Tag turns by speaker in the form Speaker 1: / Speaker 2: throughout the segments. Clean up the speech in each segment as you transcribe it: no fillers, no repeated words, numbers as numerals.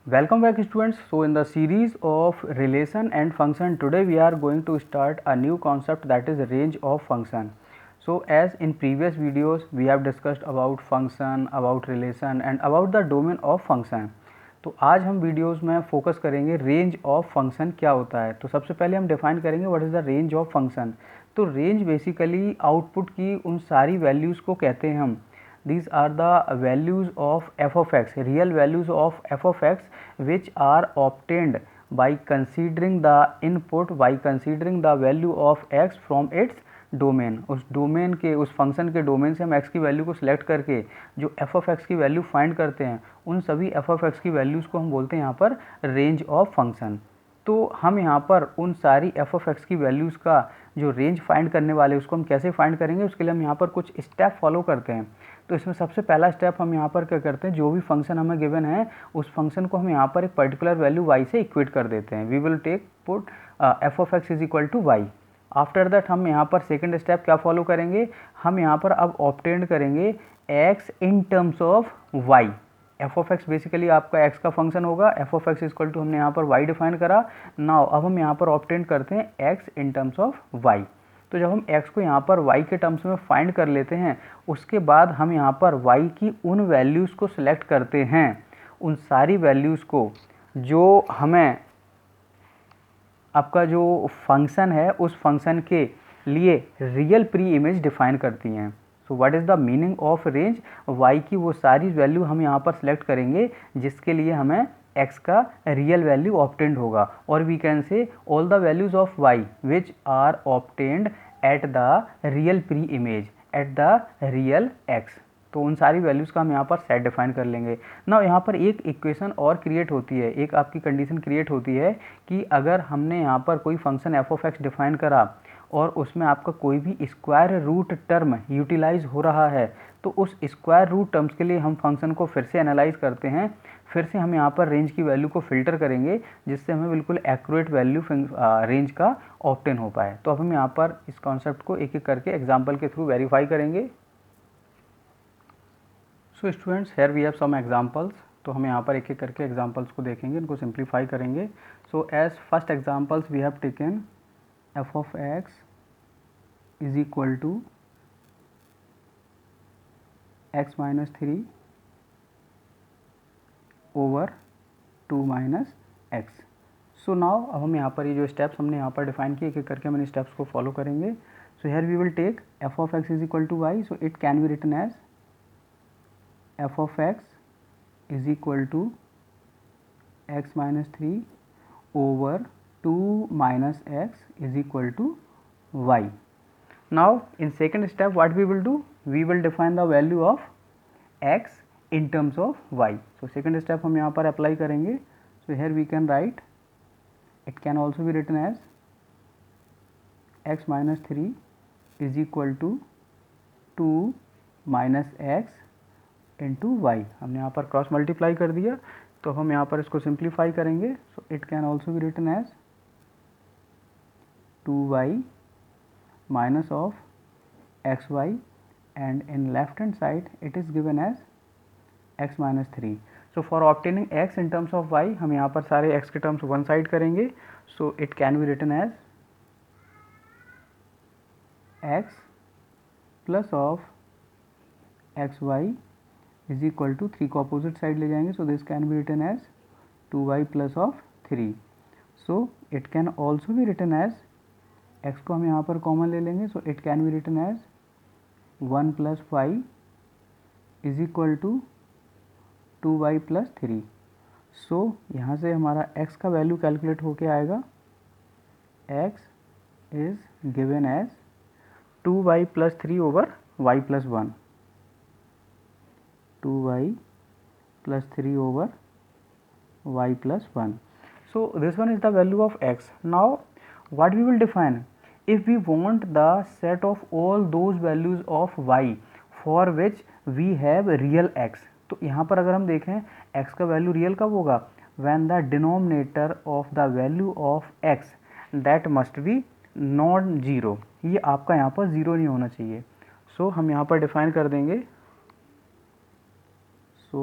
Speaker 1: Welcome back students. So in the series of relation and function, today we are going to start a new concept, that is range of function. So as in previous videos we have discussed about function, about relation and about the domain of function. तो आज हम videos में focus करेंगे range of function क्या होता है। तो सबसे पहले हम डिफाइन करेंगे what is the range of function. तो रेंज बेसिकली आउटपुट की उन सारी वैल्यूज़ को कहते हैं हम। These are the values of f of x, real values of f of x, which are obtained by considering the input, by considering the value of x from its domain. उस domain के, उस function के domain से हम x की value को select करके जो f ऑफ x की वैल्यू फाइंड करते हैं, उन सभी f ऑफ x की वैल्यूज़ को हम बोलते हैं यहाँ पर रेंज ऑफ फंक्शन। तो हम यहाँ पर उन सारी f ऑफ x की वैल्यूज़ का जो रेंज फाइंड करने वाले उसको हम कैसे फाइंड करेंगे, उसके लिए हम यहाँ पर कुछ स्टेप फॉलो करते हैं। तो इसमें सबसे पहला स्टेप हम यहाँ पर क्या करते हैं, जो भी फंक्शन हमें गिवन है उस फंक्शन को हम यहाँ पर एक पर्टिकुलर वैल्यू y से इक्वेट कर देते हैं। We will take put f of x is equal to y. After that हम यहाँ पर सेकंड स्टेप क्या फॉलो करेंगे, हम यहाँ पर अब ऑब्टेन करेंगे x in terms of y। f of x basically आपका x का फंक्शन होगा। f of x equal to हमने यहाँ पर y डिफाइन करा। नाउ अब हम यहाँ पर ऑब्टेन करते हैं x in terms of y। तो जब हम x को यहाँ पर y के टर्म्स में फाइंड कर लेते हैं, उसके बाद हम यहाँ पर y की उन वैल्यूज़ को सिलेक्ट करते हैं, उन सारी वैल्यूज़ को जो हमें आपका जो फंक्शन है उस फंक्शन के लिए रियल प्री इमेज डिफाइन करती हैं। So what is the meaning of range, y की वो सारी वैल्यू हम यहाँ पर सिलेक्ट करेंगे जिसके लिए हमें x का रियल वैल्यू ऑब्टेंड होगा। और we can say all the values of y which are obtained at the real pre image, at the real x। तो उन सारी वैल्यूज़ का हम यहाँ पर सेट डिफाइन कर लेंगे ना। यहाँ पर एक इक्वेशन और क्रिएट होती है, एक आपकी कंडीशन क्रिएट होती है कि अगर हमने यहाँ पर कोई function f of x define करा और उसमें आपका कोई भी स्क्वायर रूट टर्म यूटिलाइज हो रहा है, तो उस स्क्वायर रूट टर्म्स के लिए हम फंक्शन को फिर से एनालाइज करते हैं। फिर से हम यहाँ पर रेंज की वैल्यू को फिल्टर करेंगे जिससे हमें बिल्कुल एक्यूरेट वैल्यू रेंज का ऑब्टेन हो पाए। तो अब हम यहाँ पर इस कॉन्सेप्ट को एक एक करके एग्जाम्पल के थ्रू वेरीफाई करेंगे। So students, here we have some examples. तो हम यहाँ पर एक एक करके एग्जांपल्स को देखेंगे, इनको सिंप्लीफाई करेंगे। So as first examples we have taken f of x is equal to x minus 3 over 2 minus x. So now अब हम यहाँ पर ये जो स्टेप्स हमने यहाँ पर डिफाइन किए, एक एक करके हम इन स्टेप्स को फॉलो करेंगे। So here we will take f of x is equal to y. So it can be written as f of x is equal to x minus 3 over 2 minus x is equal to y. Now in second step what we will do, we will define the value of x in terms of y. So second step हम यहाँ पर apply करेंगे। So here we can write, it can also be written as x minus 3 is equal to 2 minus x into y. हमने यहाँ पर cross multiply कर दिया, तो हम यहाँ पर इसको सिंप्लीफाई करेंगे। So it can also be written as 2y minus of xy and in left hand side it is given as x minus 3। So for obtaining x in terms of y हम यहाँ पर सारे x के terms one side करेंगे। So it can be written as x plus of xy is equal to 3 को opposite side ले जाएंगे। So this can be written as 2y plus of 3। So it can also be written as, x को हम यहाँ पर common ले लेंगे। So it can be written as 1 plus Y is equal to 2y plus 3। सो यहाँ से हमारा x का वैल्यू कैलकुलेट होके आएगा, x is given as 2y plus 3 over y plus 1, 2y plus 3 over y plus 1. So this one is the value of x. Now what we will define, if we want the set of all those values of y for which we have real x, तो यहाँ पर अगर हम देखें x का value real कब होगा, when the denominator of the value of x that must be non zero. ये आपका यहाँ पर ज़ीरो नहीं होना चाहिए। सो हम यहाँ पर डिफाइन कर देंगे, so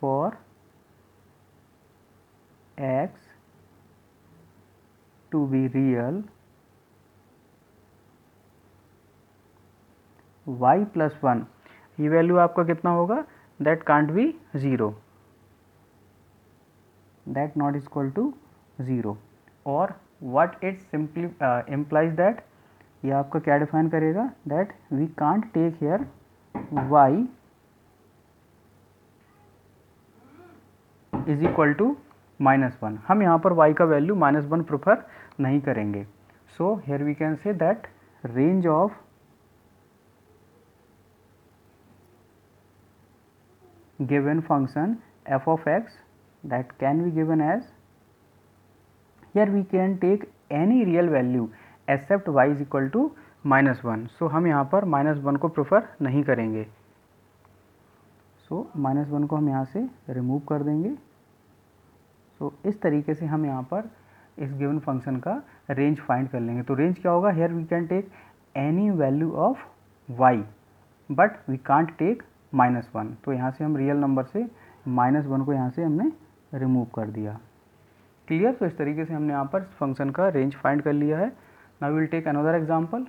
Speaker 1: for x to be real, y plus 1, ये वैल्यू आपका कितना होगा, that can't be 0, that not is equal to 0. और what it simply implies that, ये आपका क्या डिफाइन करेगा, that we can't take here y is equal to -1. हम यहाँ पर y का वैल्यू -1 प्रेफर नहीं करेंगे. So here we can say that range of given function f of x that can be given as, here we can take any real value except y is equal to -1. सो हम यहाँ पर -1 को prefer नहीं करेंगे. सो -1 को हम यहाँ से रिमूव कर देंगे. सो इस तरीके से हम यहाँ पर इस गिवन फंक्शन का रेंज फाइंड कर लेंगे. तो रेंज क्या होगा, here we can take any value of y but we can't take -1. तो यहाँ से हम रियल नंबर से -1 को यहाँ से हमने रिमूव कर दिया. क्लियर. तो इस तरीके से हमने यहाँ पर फंक्शन का रेंज फाइंड कर लिया है. Now will take another example.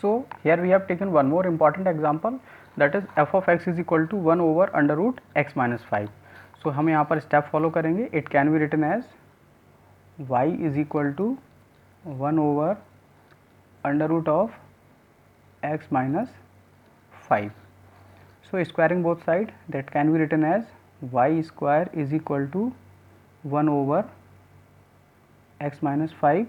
Speaker 1: So here we have taken one more important example, that is f of x is equal to 1 over under root x minus 5. So हम यहाँ पर step follow करेंगे. It can be written as y is equal to 1 over under root of x minus 5. So squaring both side, that can be written as y square is equal to 1 over x minus 5.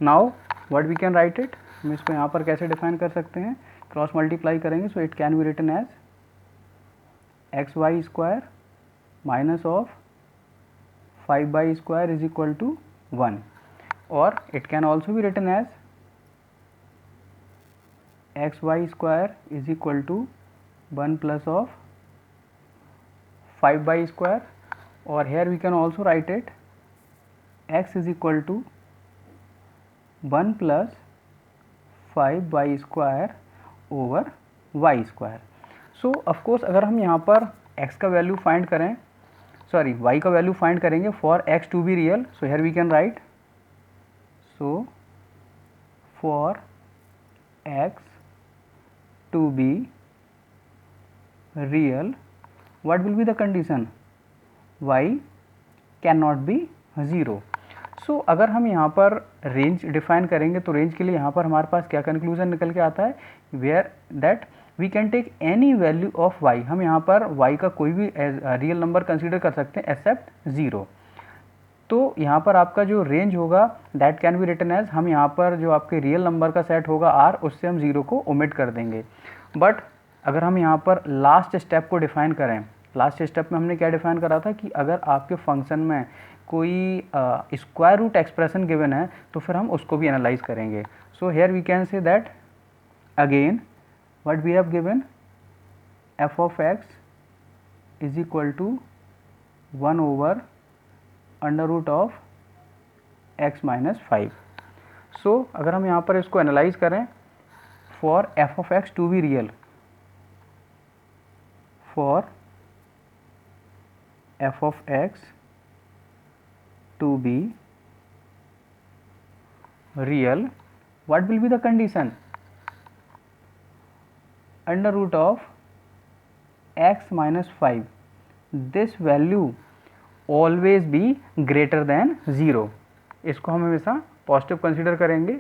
Speaker 1: Now what we can write it, हम इसको यहाँ पर कैसे define कर सकते हैं, cross multiply करेंगे. So it can be written as x y square minus of 5y square is equal to 1. और it can also be written as x y square is equal to 1 plus of 5y square, or here we can also write it x is equal to 1 plus 5y square over y square. So of course अगर हम यहाँ पर x का value find करें, sorry y का value find करेंगे for x to be real. So here we can write, so for x to be real, what will be the condition, y cannot be 0. सो अगर हम यहाँ पर range define करेंगे तो range के लिए यहाँ पर हमारे पास क्या कंक्लूजन निकल के आता है, where that we can take any value of y. हम यहाँ पर y का कोई भी रियल नंबर कंसीडर कर सकते हैं एक्सेप्ट 0. तो यहाँ पर आपका जो रेंज होगा that can be written as, हम यहाँ पर जो आपके रियल नंबर का सेट होगा r, उससे हम 0 को ओमिट कर देंगे. बट अगर हम यहाँ पर लास्ट स्टेप को डिफाइन करें, लास्ट स्टेप में हमने क्या डिफाइन करा था कि अगर आपके फंक्शन में कोई स्क्वायर रूट एक्सप्रेशन गिवन है तो फिर हम उसको भी एनालाइज करेंगे. So here we can say that again what we have given, f of x is equal to 1 over under root of x minus 5. So अगर हम यहाँ पर इसको एनालाइज करें for f of x to be real, for f of x to be real, what will be the condition, under root of x minus 5, this value always be greater than 0. इसको हम हमेशा positive consider करेंगे.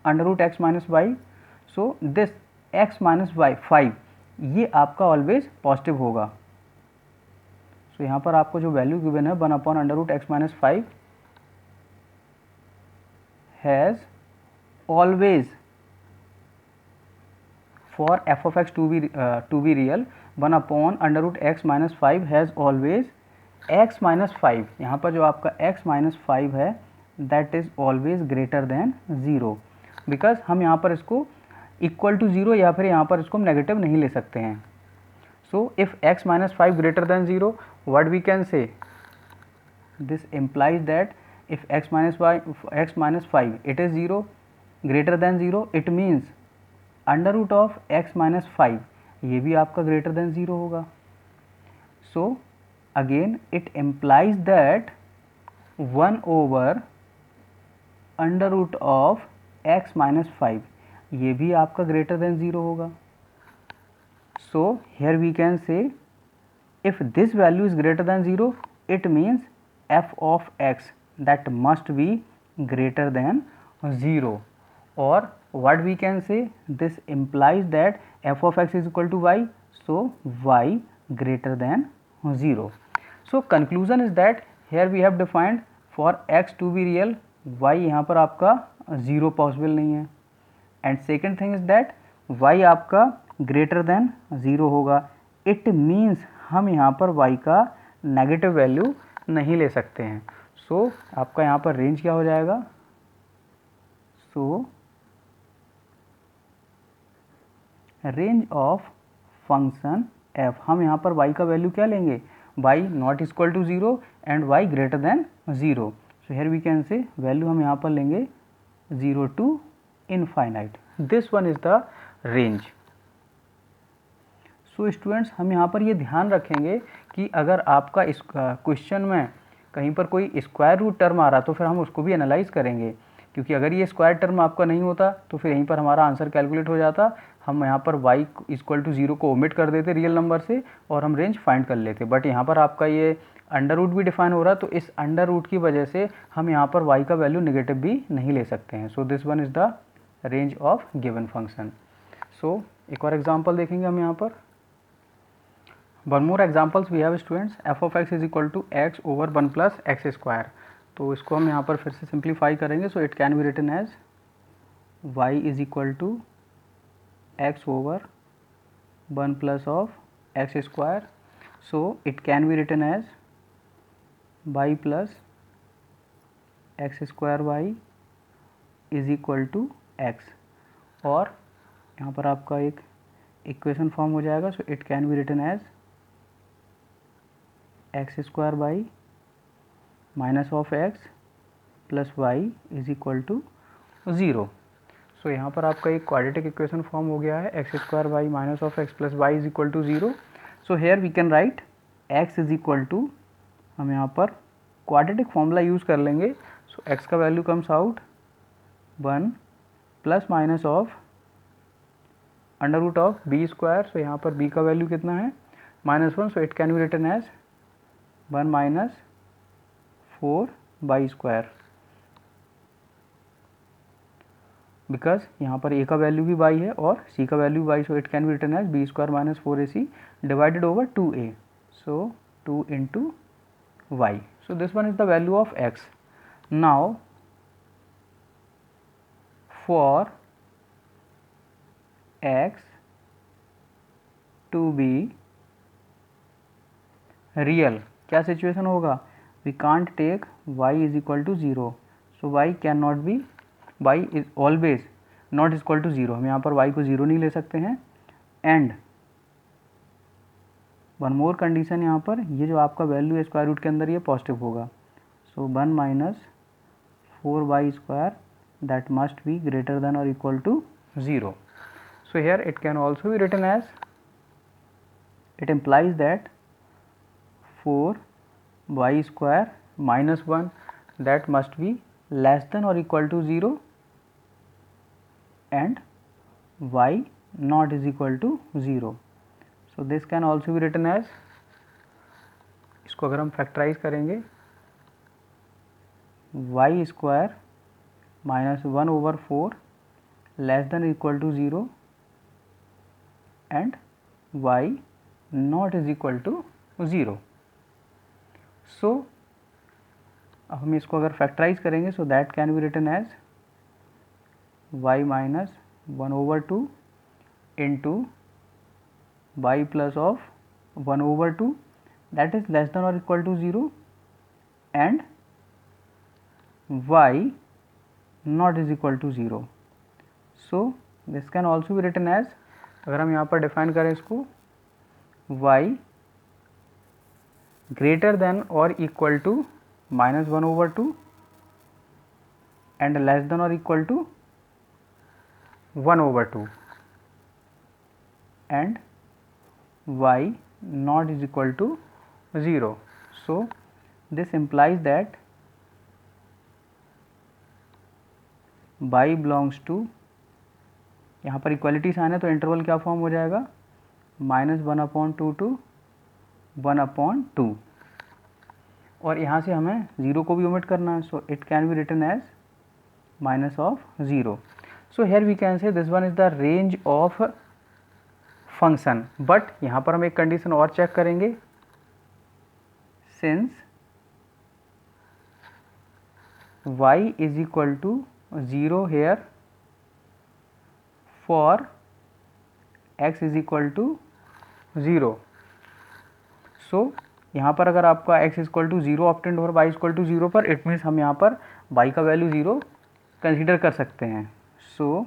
Speaker 1: Under root x minus y, so this x minus y 5 ये आपका always positive होगा. सो यहाँ पर आपको जो वैल्यू गिवन है 1 upon under root x minus 5 has always for f of x to be real 1 upon under root x minus 5 has always x minus 5. यहाँ पर जो आपका एक्स माइनस 5 है that is always greater than 0, because हम यहाँ पर इसको इक्वल टू 0 या फिर यहाँ पर इसको हम नेगेटिव नहीं ले सकते हैं. So if x minus 5 greater than 0, what we can say, this implies that if x minus 5 it is 0 greater than 0, it means under root of x minus 5 ये भी आपका ग्रेटर देन 0 होगा. So again it implies that 1 over under root of x minus 5 ये भी आपका greater than 0 होगा. So here we can say if this value is greater than 0 it means f of x that must be greater than 0, or what we can say, this implies that f of x is equal to y, so y greater than 0. So conclusion is that here we have defined for x to be real y यहाँ पर आपका 0 possible नहीं है, and second thing is that y आपका greater than 0 होगा. It means हम यहाँ पर y का नेगेटिव वैल्यू नहीं ले सकते हैं. सो आपका यहाँ पर रेंज क्या हो जाएगा, सो रेंज ऑफ फंक्शन f, हम यहाँ पर y का वैल्यू क्या लेंगे, y not equal to 0 and y greater than 0. So here we can say value हम यहाँ पर लेंगे 0 to infinite. This one is the range. So students हम यहाँ पर ये ध्यान रखेंगे कि अगर आपका इस क्वेश्चन में कहीं पर कोई स्क्वायर रूट टर्म आ रहा तो फिर हम उसको भी एनालाइज करेंगे, क्योंकि अगर ये स्क्वायर टर्म आपका नहीं होता तो फिर यहीं पर हमारा आंसर कैलकुलेट हो जाता. हम यहाँ पर y इक्वल टू 0 को ओमिट कर देते रियल नंबर से और हम रेंज फाइंड कर लेते. बट यहाँ पर आपका ये अंडर रूट भी डिफाइन हो रहा है, तो इस अंडर रूट की वजह से हम यहाँ पर y का वैल्यू नेगेटिव भी नहीं ले सकते हैं. So this one is the range of given function. So एक और एग्जांपल देखेंगे हम यहाँ पर. One more examples we have students. F of X is equal to X over 1 plus x square. तो इसको हम यहाँ पर फिर से सिंप्लीफाई करेंगे. So it can be written as y is equal to X over 1 plus of X square. So it can be written as y plus x square y is equal to x, और यहाँ पर आपका एक equation form हो जाएगा. So it can be written as x square Y minus of x plus Y is equal to 0. सो यहाँ पर आपका एक क्वाड्रेटिक इक्वेशन फॉर्म हो गया है, X square Y minus of x plus Y is equal to 0. So here we can write X is equal to, हम यहाँ पर क्वाड्रेटिक फॉर्मूला यूज़ कर लेंगे. सो एक्स का value comes out 1 plus minus of under root of B square. So यहाँ पर b का value कितना है, -1. So it can be written as 1 minus 4 by square, because यहाँ पर a का वैल्यू भी y है और c का value y. So it can be written as b square minus 4ac divided over 2a. So 2 into y. So this one is the value of x. Now for x to be real क्या situation होगा, we can't take y is equal to 0. So y cannot be, y is always not equal to 0. हम यहाँ पर y को 0 नहीं ले सकते हैं. एंड वन मोर कंडीशन, यहाँ पर ये जो आपका वैल्यू है स्क्वायर रूट के अंदर ये पॉजिटिव होगा. So 1 minus 4 Y square that must be greater than और equal to 0. So here it can also be written as, it implies that 4 Y square minus 1 that must be less than और equal to 0 and y not is equal to 0. So this can also be written as, इसको अगर हम factorise करेंगे, y square minus 1 over 4 less than equal to 0 and y not is equal to 0. So अब हम इसको अगर factorise करेंगे, so that can be written as y minus 1 over 2 into y plus of 1 over 2 that is less than or equal to 0 and y not is equal to 0. So this can also be written as, अगर हम यहाँ पर define करें इसको, y greater than or equal to minus 1 over 2 and less than or equal to 1 over 2 and y not is equal to 0. So this implies that y belongs to, यहाँ पर equality sign है तो interval क्या form हो जाएगा, -1/2 to 1/2, और यहाँ से हमें 0 को भी ओमिट करना है, so it can be written as -0. So here we can say this one is the range of function. But यहाँ पर हम एक कंडीशन और चेक करेंगे, since y is equal to 0 here for x is equal to 0. सो यहाँ पर अगर आपका x इक्वल टू 0 ऑप्टेंड और y इक्वल टू 0 पर, इट मीन्स हम यहाँ पर y का वैल्यू 0 कंसीडर कर सकते हैं. सो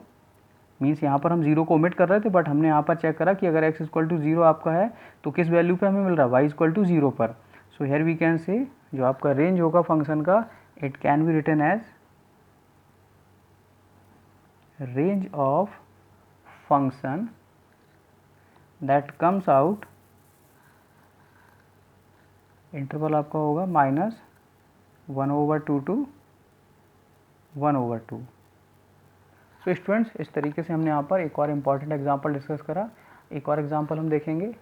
Speaker 1: मीन्स यहाँ पर हम 0 को ओमिट कर रहे थे, बट हमने यहाँ पर चेक करा कि अगर x इक्वल टू 0 आपका है तो किस वैल्यू पे हमें मिल रहा है, y इक्वल टू 0 पर. सो हेयर वी कैन से जो आपका रेंज होगा फंक्शन का, it can be written as range of function that comes out, interval आपका होगा -1/2 to 1/2. तो स्टूडेंट्स, इस तरीके से हमने यहाँ पर एक और इम्पॉर्टेंट एग्जांपल डिस्कस करा. एक और एग्जांपल हम देखेंगे.